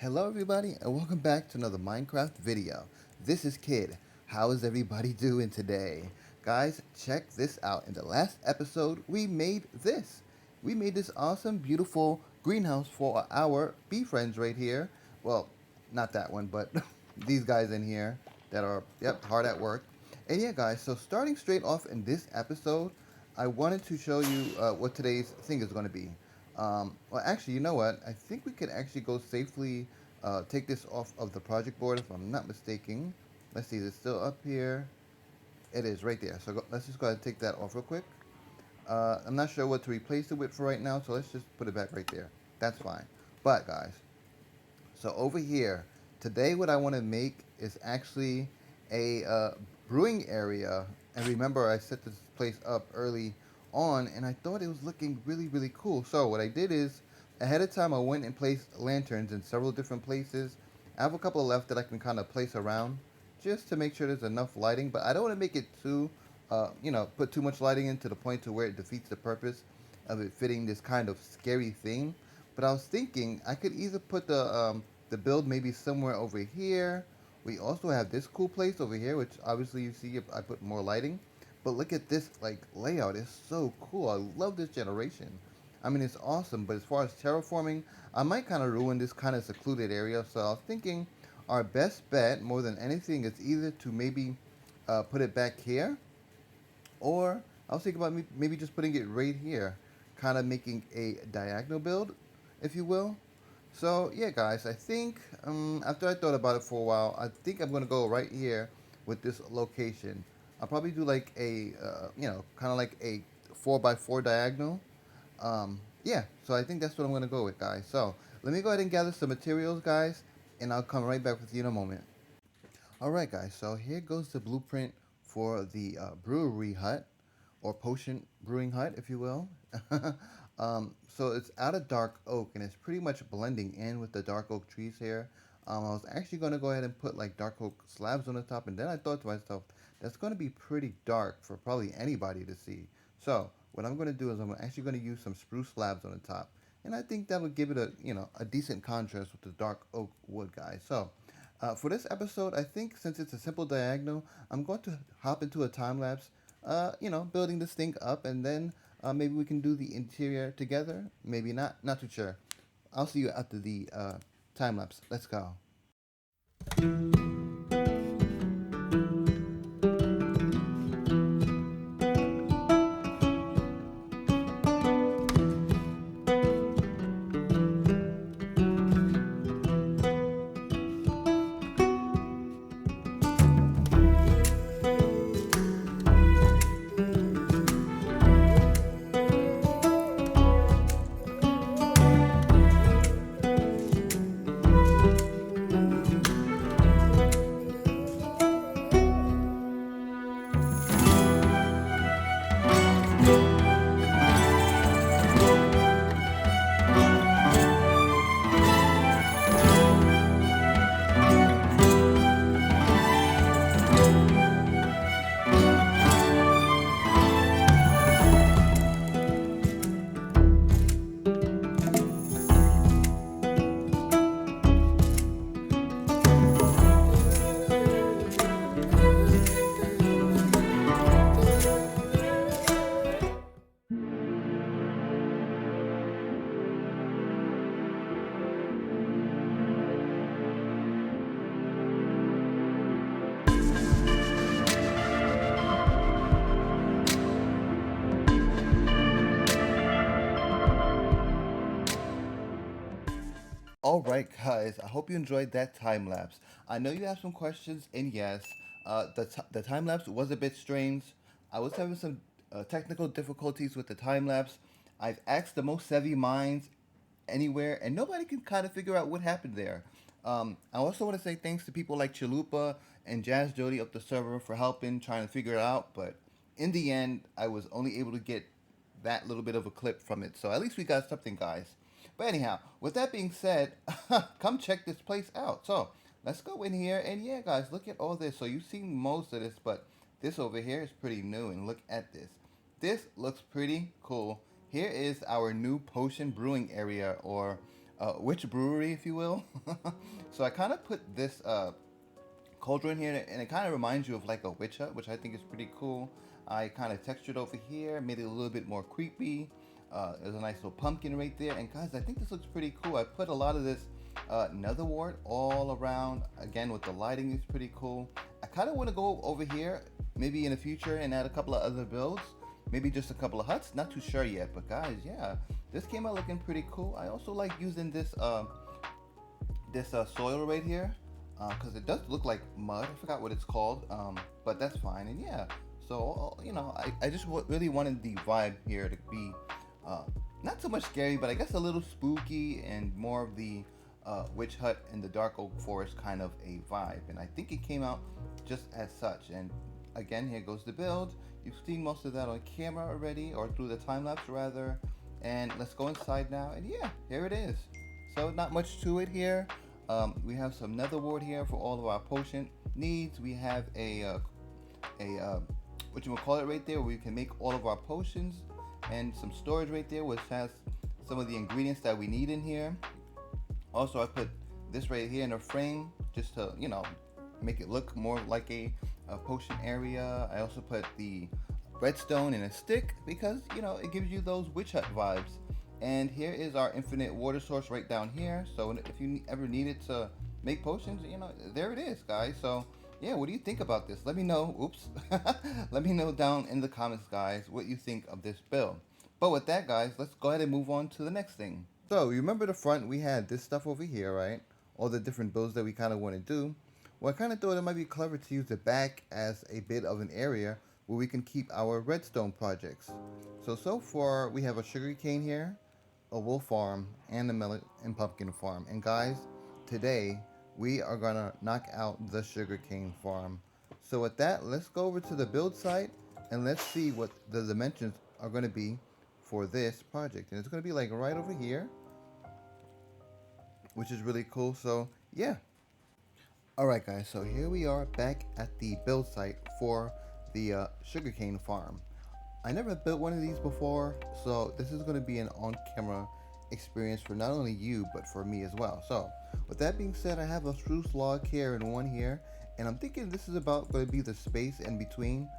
Hello everybody and welcome back to another Minecraft video. This is Kid. How is everybody doing today? Guys, check this out. In the last episode, we made this. We made this awesome, beautiful greenhouse for our bee friends right here. Well, not that one, but these guys in here that are, hard at work. And yeah, guys, so starting straight off in this episode, I wanted to show you what today's thing is going to be. Well, actually, you know what? I think we could actually go safely take this off of the project board if I'm not mistaken. Let's see, is it still up here? It is right there. So let's just go ahead and take that off real quick. I'm not sure what to replace it with for right now, so let's just put it back right there. That's fine. But guys, so over here, today what I want to make is actually a brewing area. And remember, I set this place up early on, and I thought it was looking really, really cool. So what I did is, ahead of time, I went and placed lanterns in several different places. I have a couple left that I can kind of place around, just to make sure there's enough lighting. But I don't want to make it too, put too much lighting in to the point to where it defeats the purpose of it fitting this kind of scary theme. But I was thinking I could either put the build maybe somewhere over here. We also have this cool place over here, which obviously you see if I put more lighting. But look at this like layout. It's so cool. I love this generation. I mean, it's awesome. But as far as terraforming, I might kind of ruin this kind of secluded area. So I was thinking our best bet, more than anything, is either to maybe put it back here, or I was thinking about maybe just putting it right here, kind of making a diagonal build, if you will. So yeah, guys, I think after I thought about it for a while, I think I'm gonna go right here with this location. I'll probably do like a, kind of like a 4x4 diagonal. Yeah, so I think that's what I'm gonna go with, guys. So let me go ahead and gather some materials, guys, and I'll come right back with you in a moment. All right, guys, so here goes the blueprint for the brewery hut, or potion brewing hut, if you will. So it's out of dark oak, and it's pretty much blending in with the dark oak trees here. I was actually going to go ahead and put like dark oak slabs on the top, and then I thought to myself, that's going to be pretty dark for probably anybody to see. So what I'm going to do is I'm actually going to use some spruce slabs on the top, and I think that would give it a decent contrast with the dark oak wood, guys. So for this episode, I think since it's a simple diagonal, I'm going to hop into a time lapse, building this thing up, and then maybe we can do the interior together. Maybe not. Not too sure. I'll see you after the time lapse. Let's go. All right, guys. I hope you enjoyed that time lapse. I know you have some questions, and yes, the time lapse was a bit strange. I was having some technical difficulties with the time lapse. I've asked the most savvy minds anywhere, and nobody can kind of figure out what happened there. I also want to say thanks to people like Chalupa and Jazz Jody up the server for helping trying to figure it out. But in the end, I was only able to get that little bit of a clip from it. So at least we got something, guys. But anyhow, with that being said, come check this place out. So let's go in here, and yeah, guys, look at all this. So you've seen most of this, but this over here is pretty new, and look at this. This looks pretty cool. Here is our new potion brewing area, or witch brewery, if you will. So I kind of put this cauldron here, and it kind of reminds you of like a witch hut, which I think is pretty cool. I kind of textured over here, made it a little bit more creepy. There's a nice little pumpkin right there, and guys, I think this looks pretty cool. I put a lot of this nether wart all around. Again, with the lighting, is pretty cool. I kind of want to go over here, maybe in the future, and add a couple of other builds. Maybe just a couple of huts, not too sure yet. But guys, yeah, this came out looking pretty cool. I also like using this soil right here, because it does look like mud. I forgot what it's called, but that's fine. And yeah, so you know, I just really wanted the vibe here to be not so much scary, but I guess a little spooky, and more of the witch hut in the dark oak forest kind of a vibe. And I think it came out just as such. And again, here goes the build. You've seen most of that on camera already, or through the time lapse rather. And let's go inside now, and yeah, here it is. So not much to it here. We have some nether wart here for all of our potion needs. We have a what you call it right there, where we can make all of our potions, and some storage right there, which has some of the ingredients that we need in here. Also, I put this right here in a frame just to, you know, make it look more like a potion area. I also put the redstone in a stick because, you know, it gives you those witch hut vibes. And here is our infinite water source right down here. So if you ever needed to make potions, you know, there it is, guys. So yeah, what do you think about this? Let me know. Oops. Let me know down in the comments, guys, what you think of this build. But with that, guys, let's go ahead and move on to the next thing. So you remember the front, we had this stuff over here, right? All the different builds that we kind of want to do. Well, I kind of thought it might be clever to use the back as a bit of an area where we can keep our redstone projects. So far we have a sugarcane here, a wool farm, and a melon and pumpkin farm. And guys, today we are gonna knock out the sugarcane farm. So with that, let's go over to the build site and let's see what the dimensions are gonna be for this project. And it's gonna be like right over here, which is really cool. So yeah. Alright guys, so here we are back at the build site for the sugarcane farm. I never built one of these before, so this is going to be an on-camera experience for not only you, but for me as well. So with that being said, I have a spruce log here and one here, and I'm thinking this is about going to be the space in between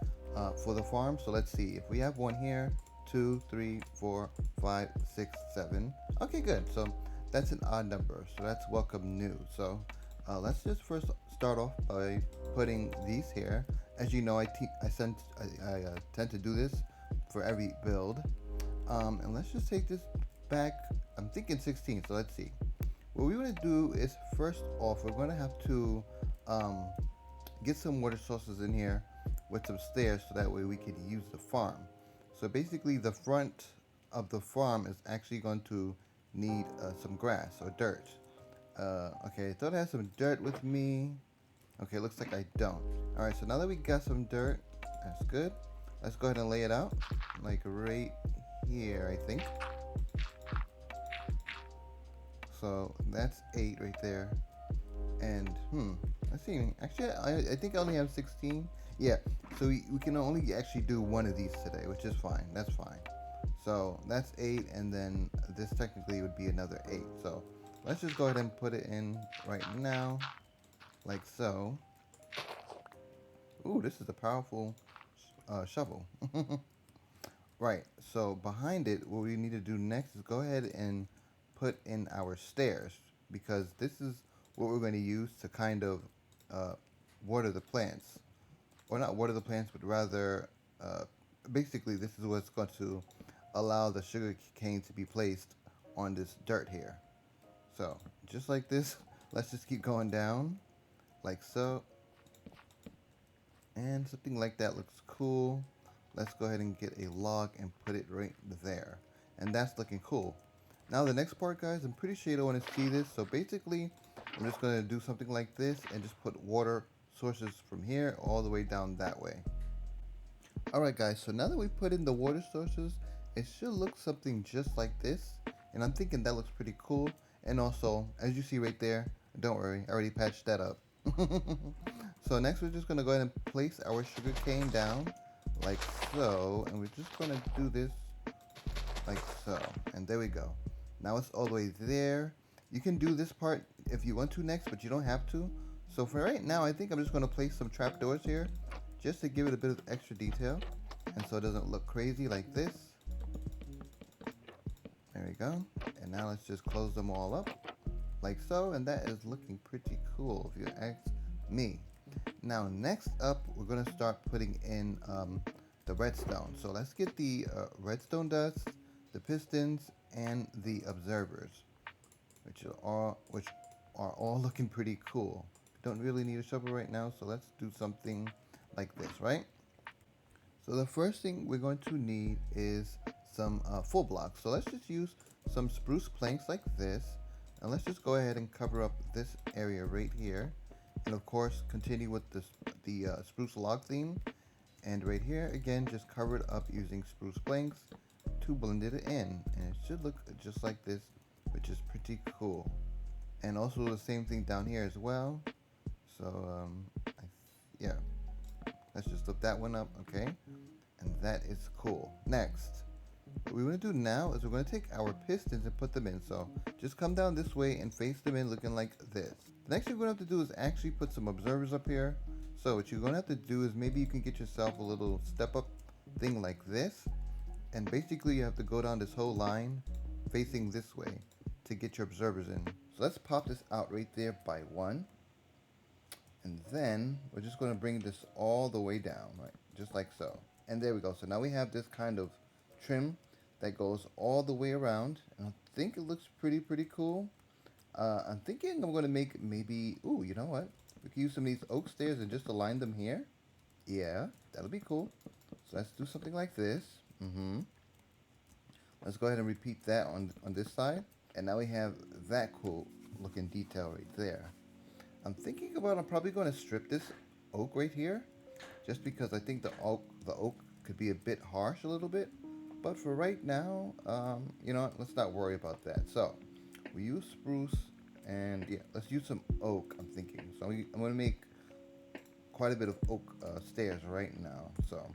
for the farm. So let's see, if we have one here, 2, 3, 4, 5, 6, 7. Okay, good. So that's an odd number, so that's welcome new. So let's just first start off by putting these here. As you know, I tend to do this for every build. And let's just take this back. I'm thinking 16, so let's see. What we want to do is, first off, we're going to have to get some water sources in here with some stairs, so that way we can use the farm. So basically the front of the farm is actually going to need some grass or dirt. Okay, I thought I had some dirt with me. Okay, looks like I don't. Alright, so now that we got some dirt, that's good. Let's go ahead and lay it out, like right here, I think. So that's 8 right there. And, let's see. Actually, I think I only have 16. Yeah, so we can only actually do one of these today, which is fine. That's fine. So that's 8, and then this technically would be another 8. So let's just go ahead and put it in right now, like so. Ooh, this is a powerful shovel. Right, so behind it, what we need to do next is go ahead and put in our stairs, because this is what we're going to use to kind of water the plants. Or not water the plants, but rather, basically this is what's going to allow the sugar cane to be placed on this dirt here. So, just like this, let's just keep going down, like so. And something like that looks cool. Let's go ahead and get a log and put it right there. And that's looking cool. Now the next part, guys, I'm pretty sure you don't want to see this. So basically, I'm just going to do something like this and just put water sources from here all the way down that way. Alright guys, so now that we put in the water sources, it should look something just like this. And I'm thinking that looks pretty cool. And also, as you see right there, don't worry, I already patched that up. So next we're just going to go ahead and place our sugar cane down like so, and we're just going to do this like so, and there we go. Now it's all the way there, You can do this part if you want to next, but you don't have to. So for right now, I think I'm just going to place some trapdoors here just to give it a bit of extra detail, and so it doesn't look crazy like this. There we go. And now let's just close them all up like so, and that is looking pretty cool if you ask me. Now next up, we're going to start putting in the redstone. So let's get the redstone dust, the pistons, and the observers, which are all looking pretty cool. Don't really need a shovel right now, so let's do something like this, right? So the first thing we're going to need is some full blocks. So let's just use some spruce planks like this, and let's just go ahead and cover up this area right here, and of course continue with the spruce log theme. And right here again, just cover it up using spruce planks to blend it in, and it should look just like this, which is pretty cool. And also the same thing down here as well. So yeah, let's just flip that one up, okay? And that is cool. Next, what we're going to do now is we're going to take our pistons and put them in. So just come down this way and face them in looking like this. The next thing we're going to have to do is actually put some observers up here. So what you're going to have to do is maybe you can get yourself a little step up thing like this. And basically you have to go down this whole line facing this way to get your observers in. So let's pop this out right there by one. And then we're just going to bring this all the way down, right? Just like so. And there we go. So now we have this kind of trim that goes all the way around. And I think it looks pretty cool. I'm thinking I'm going to make maybe, ooh, you know what? We can use some of these oak stairs and just align them here. Yeah, that'll be cool. So let's do something like this. Let's go ahead and repeat that on this side. And now we have that cool looking detail right there. I'm thinking about, I'm probably going to strip this oak right here, just because I think the oak could be a bit harsh a little bit. But for right now, you know what, let's not worry about that. So we use spruce, and yeah, let's use some oak, I'm thinking. So I'm going to make quite a bit of oak stairs right now. So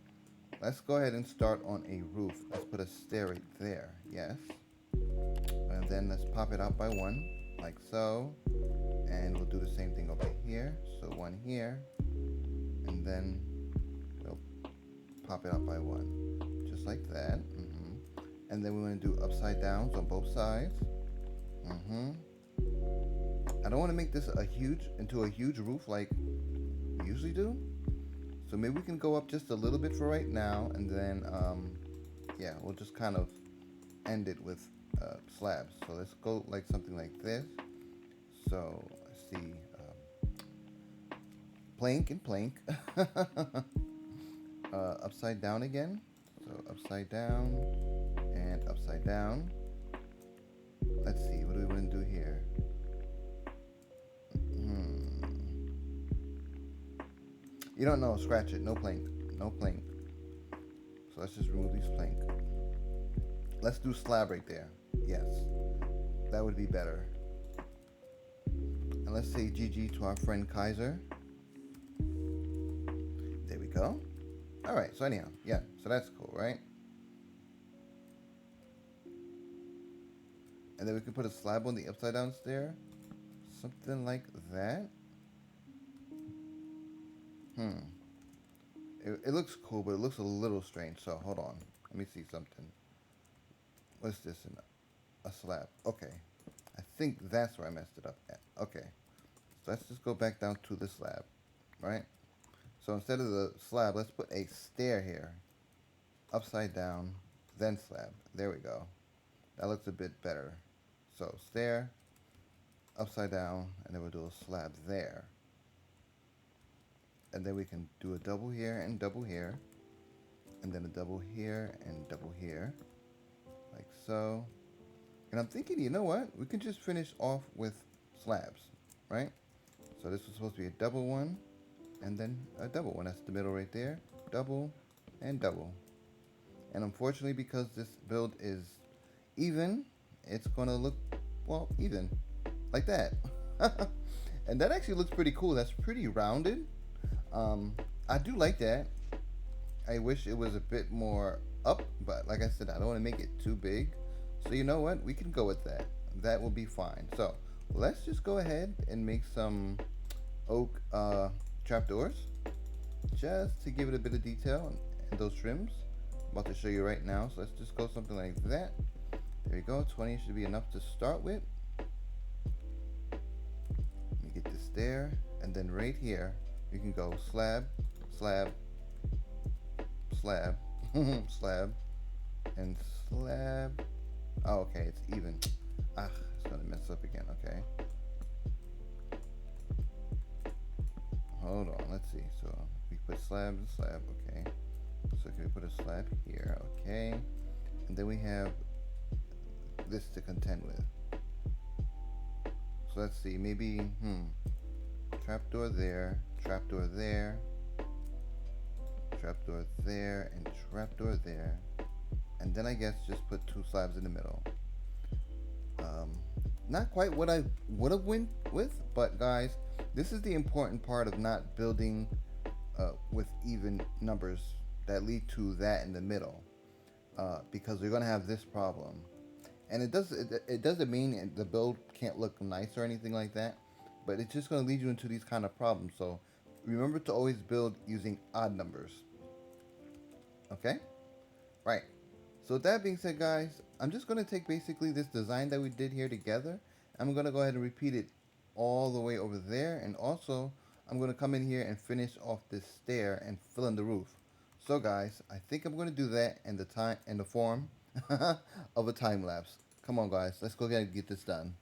let's go ahead and start on a roof. Let's put a stair right there, yes. And then let's pop it out by one, like so. And we'll do the same thing over here. So one here, and then we'll pop it out by one, just like that. And then we're going to do upside downs on both sides. I don't want to make this into a huge roof like we usually do. So maybe we can go up just a little bit for right now, and then yeah, we'll just kind of end it with slabs. So let's go like something like this. So let's see, plank and plank. Upside down again. So upside down and upside down. Let's see, what do we want to do here? You don't know, scratch it. No plank. No plank. So let's just remove these plank. Let's do slab right there. Yes. That would be better. And let's say GG to our friend Kaiser. There we go. Alright, so anyhow, yeah, so that's cool, right? And then we can put a slab on the upside down stair. Something like that. It looks cool, but it looks a little strange. So hold on. Let me see something. What's this? A slab. Okay. I think that's where I messed it up at. Okay. So let's just go back down to the slab. Right? So instead of the slab, let's put a stair here. Upside down, then slab. There we go. That looks a bit better. So stair, upside down, and then we'll do a slab there. And then we can do a double here and double here. And then a double here and double here. Like so. And I'm thinking, you know what? We can just finish off with slabs, right? So this was supposed to be a double one, and then a double one. That's the middle right there. Double and double. And unfortunately, because this build is even, it's gonna look, well, even. Like that. And that actually looks pretty cool. That's pretty rounded. I do like that. I wish it was a bit more up, but like I said, I don't want to make it too big. So you know what? We can go with that. That will be fine. So let's just go ahead and make some oak trapdoors just to give it a bit of detail and those trims. I'm about to show you right now. So let's just go something like that. There we go. 20 should be enough to start with. Let me get this there. And then right here, you can go slab, slab, slab, slab, and slab. Oh, okay, it's even. Ah, it's gonna mess up again. Okay. Hold on. Let's see. So we put slab and slab. Okay. So can we put a slab here? Okay. And then we have this to contend with. So let's see. Maybe trapdoor there, trapdoor there, trapdoor there, and trapdoor there. And then I guess just put two slabs in the middle. Not quite what I would have went with, but guys, this is the important part of not building with even numbers that lead to that in the middle, because we're gonna have this problem. And it doesn't mean the build can't look nice or anything like that, but it's just gonna lead you into these kind of problems. So remember to always build using odd numbers. Okay, right. So with that being said, guys, I'm just going to take basically this design that we did here together. I'm going to go ahead and repeat it all the way over there. And also, I'm going to come in here and finish off this stair and fill in the roof. So guys, I think I'm going to do that in the form of a time lapse. Come on, guys. Let's go ahead and get this done.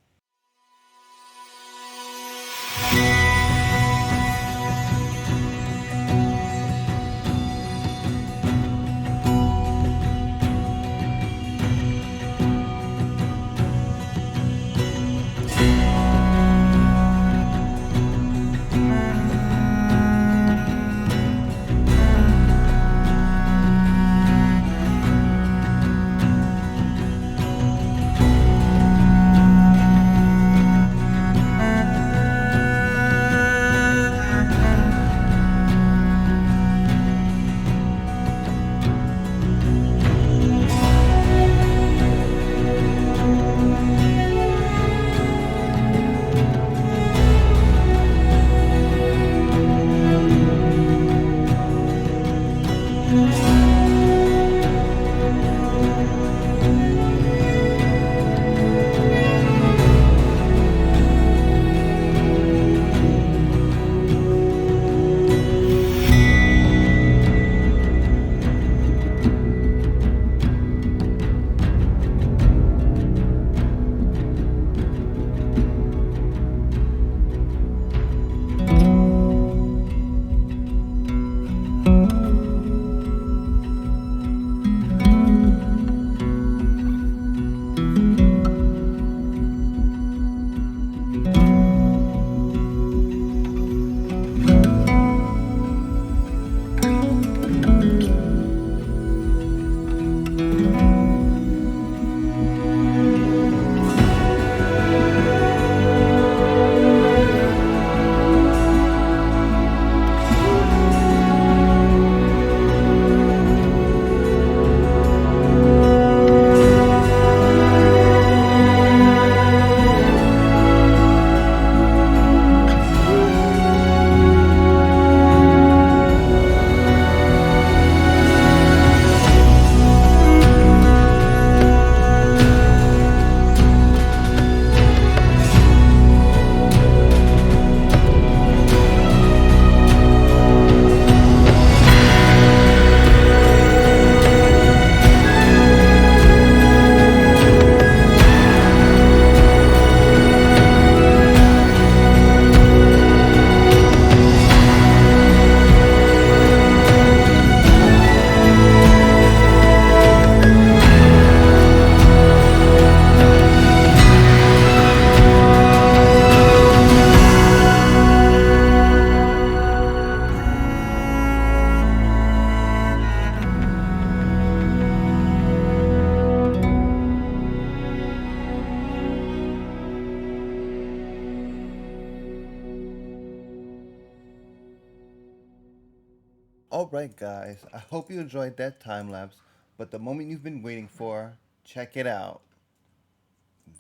Alright guys, I hope you enjoyed that time lapse, but the moment you've been waiting for, check it out.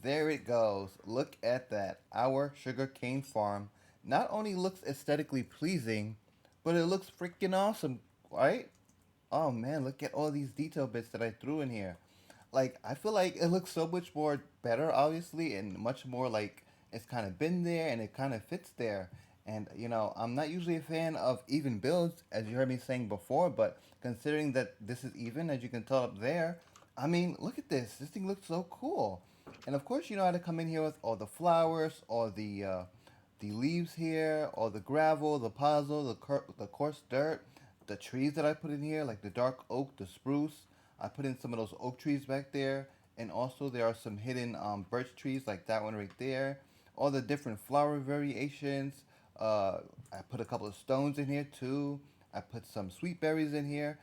There it goes. Look at that. Our sugarcane farm not only looks aesthetically pleasing, but it looks freaking awesome, right? Oh man, look at all these detail bits that I threw in here. Like, I feel like it looks so much more better, obviously, and much more like it's kind of been there and it kind of fits there. And, I'm not usually a fan of even builds, as you heard me saying before, but considering that this is even, as you can tell up there, I mean, look at this. This thing looks so cool. And of course, you know how to come in here with all the flowers, all the leaves here, all the gravel, the puzzle, the coarse dirt, the trees that I put in here, like the dark oak, the spruce. I put in some of those oak trees back there, and also there are some hidden birch trees, like that one right there. All the different flower variations. I put a couple of stones in here too. I put some sweet berries in here.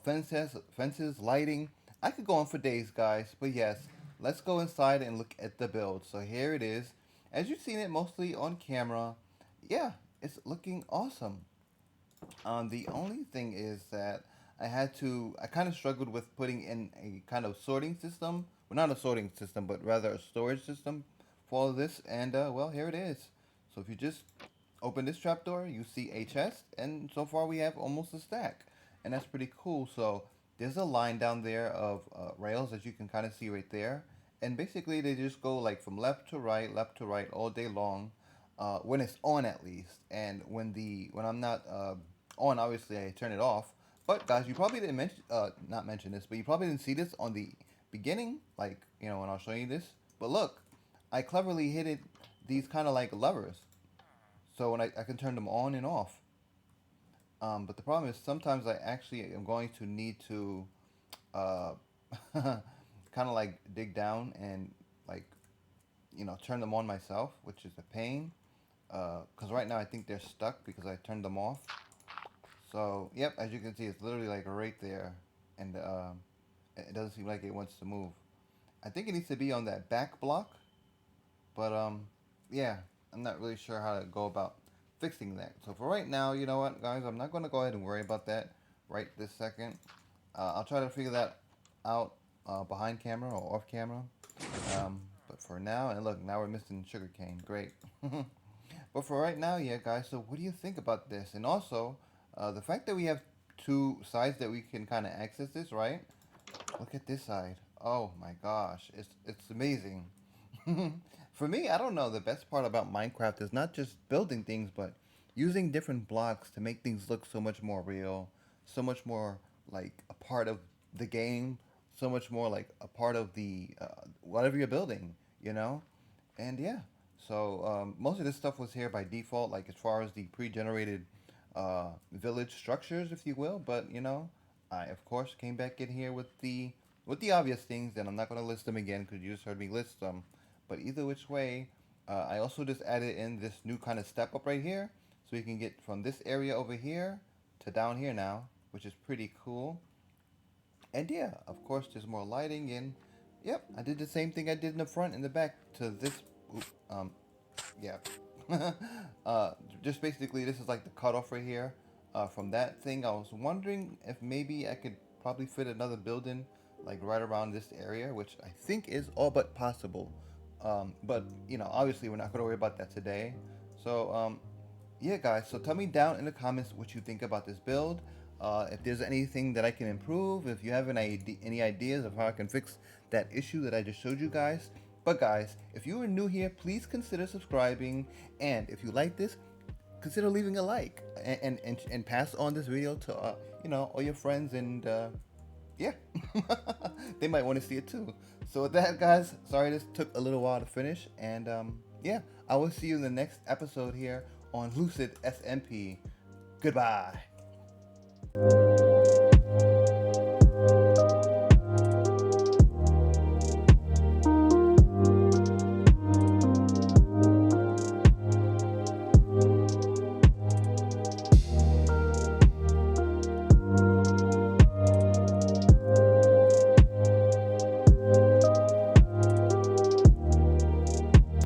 Fences, lighting. I could go on for days, guys, but yes, let's go inside and look at the build. So here it is. As you've seen it mostly on camera, yeah, it's looking awesome. The only thing is that I kind of struggled with putting in a kind of sorting system. Well, not a sorting system, but rather a storage system for all of this. And, well, here it is. So if you just open this trapdoor, you see a chest. And so far we have almost a stack. And that's pretty cool. So there's a line down there of rails that you can kind of see right there. And basically they just go like from left to right all day long. When it's on at least, and when I'm not on, obviously I turn it off. But guys, you probably didn't mention not mention this, but you probably didn't see this on the beginning, like when I'll show you this. But look, I cleverly hid it these kind of like levers, so when I can turn them on and off. But the problem is sometimes I actually am going to need to uh, kind of like dig down and like turn them on myself, which is a pain. Because right now I think they're stuck because I turned them off. So, yep, as you can see, it's literally like right there, and it doesn't seem like it wants to move. I think it needs to be on that back block, but yeah, I'm not really sure how to go about fixing that. So for right now, you know what, guys, I'm not going to go ahead and worry about that right this second. I'll try to figure that out behind camera or off camera. But for now, and look, now we're missing sugarcane. Great. But for right now, yeah, guys. So what do you think about this? And also, the fact that we have two sides that we can kind of access this, right? Look at this side. Oh my gosh, it's amazing. For me, I don't know. The best part about Minecraft is not just building things, but using different blocks to make things look so much more real, so much more like a part of the game, so much more like a part of the whatever you're building, you know? And yeah, so most of this stuff was here by default, like as far as the pre-generated village structures, if you will. But I of course came back in here with the obvious things, and I'm not going to list them again because you just heard me list them. But either which way, I also just added in this new kind of step up right here, so you can get from this area over here to down here now, which is pretty cool. And yeah, of course, there's more lighting, and yep, I did the same thing I did in the front and the back to this. Um, yeah. uh, just basically, this is like the cutoff right here. From that thing, I was wondering if maybe I could probably fit another building like right around this area, which I think is all but possible. But obviously, we're not going to worry about that today. So yeah, guys, so tell me down in the comments what you think about this build. If there's anything that I can improve, if you have any ideas of how I can fix that issue that I just showed you guys. But guys, if you are new here, please consider subscribing, and if you like this, consider leaving a like, and pass on this video to all your friends, and yeah, they might want to see it too. So with that, guys, sorry this took a little while to finish, and yeah, I will see you in the next episode here on Lucid SMP. Goodbye.